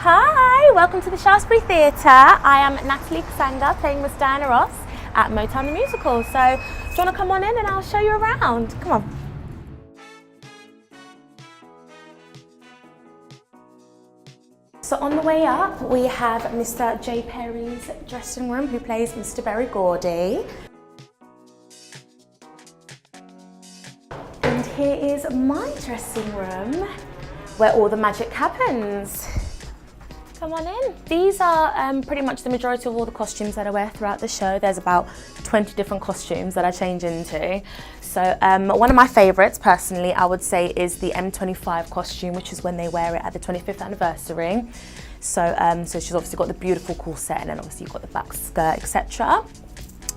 Hi, welcome to the Shaftesbury Theatre. I am Natalie Kassanga playing Miss Diana Ross at Motown the Musical. So do you want to come on in and I'll show you around? Come on. So on the way up we have Mr. J. Perry's dressing room, who plays Mr. Berry Gordy. And here is my dressing room, where all the magic happens. Come on in. These are pretty much the majority of all the costumes that I wear throughout the show. There's about 20 different costumes that I change into. So one of my favourites, personally, I would say is the M25 costume, which is when they wear it at the 25th anniversary. So, so she's obviously got the beautiful corset, and then obviously you've got the back skirt, etc.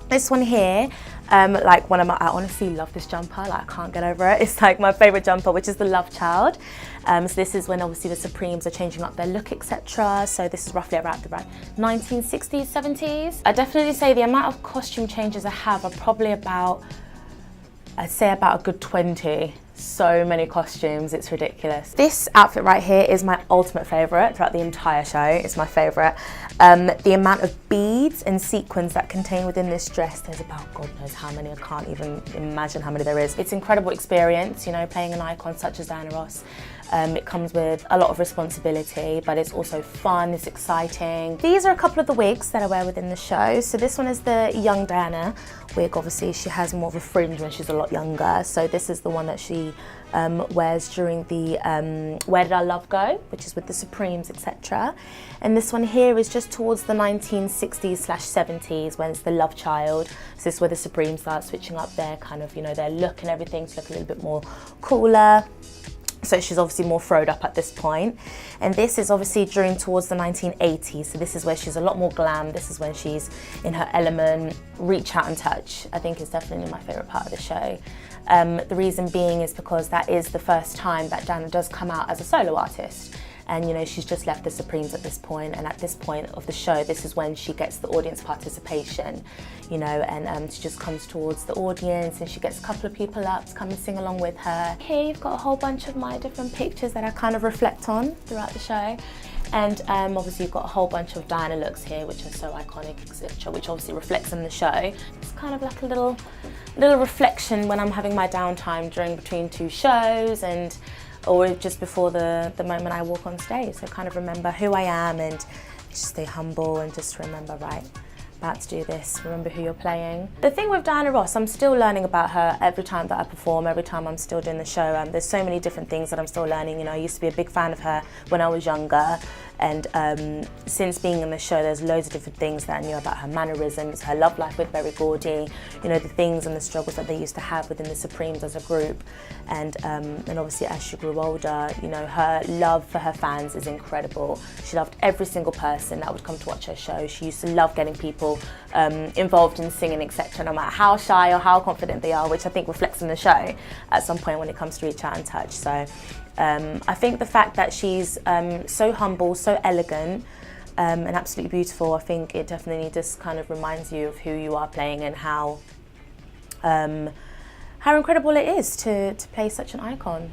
This one here, like one of my, I honestly love this jumper, like I can't get over it. It's like my favourite jumper, which is the Love Child. So this is when obviously the Supremes are changing up their look, etc. So this is roughly around the 1960s, 70s. I definitely say the amount of costume changes I have are probably about, I'd say about a good 20. So many costumes, it's ridiculous. This outfit right here is my ultimate favourite throughout the entire show. It's my favourite. The amount of beads and sequins that contain within this dress, there's about God knows how many. I can't even imagine how many there is. It's an incredible experience, you know, playing an icon such as Diana Ross. It comes with a lot of responsibility, but it's also fun, it's exciting. These are a couple of the wigs that I wear within the show. So this one is the young Diana wig. Obviously she has more of a fringe when she's a lot younger. So this is the one that she wears during the Where Did Our Love Go, which is with the Supremes, etc. And this one here is just towards the 1960s/70s, when it's the Love Child. So this is where the Supremes start switching up their kind of, you know, their look and everything to look a little bit more cooler. So she's obviously more throwed up at this point. And this is obviously during towards the 1980s. So this is where she's a lot more glam. This is when she's in her element. Reach Out and Touch, I think, is definitely my favourite part of the show. The reason being is because that is the first time that Diana does come out as a solo artist. And you know, she's just left the Supremes at this point, and at this point of the show, this is when she gets the audience participation, you know, and she just comes towards the audience and she gets a couple of people up to come and sing along with her. Here you've got a whole bunch of my different pictures that I kind of reflect on throughout the show. And obviously you've got a whole bunch of Diana looks here, which are so iconic, etc., which obviously reflects on the show. It's kind of like a little reflection when I'm having my downtime between two shows, or just before the moment I walk on stage. So kind of remember who I am and just stay humble and just remember, right, about to do this, remember who you're playing. The thing with Diana Ross, I'm still learning about her every time that I perform, every time I'm still doing the show. There's so many different things that I'm still learning. You know, I used to be a big fan of her when I was younger, and since being in the show, there's loads of different things that I knew about her mannerisms, her love life with Berry Gordy, you know, the things and the struggles that they used to have within the Supremes as a group. And obviously as she grew older, you know, her love for her fans is incredible. She loved every single person that would come to watch her show. She used to love getting people involved in singing, etc., no matter how shy or how confident they are, which I think reflects in the show at some point when it comes to Reach Out and Touch. So I think the fact that she's so humble, so elegant, and absolutely beautiful, I think it definitely just kind of reminds you of who you are playing and how incredible it is to play such an icon.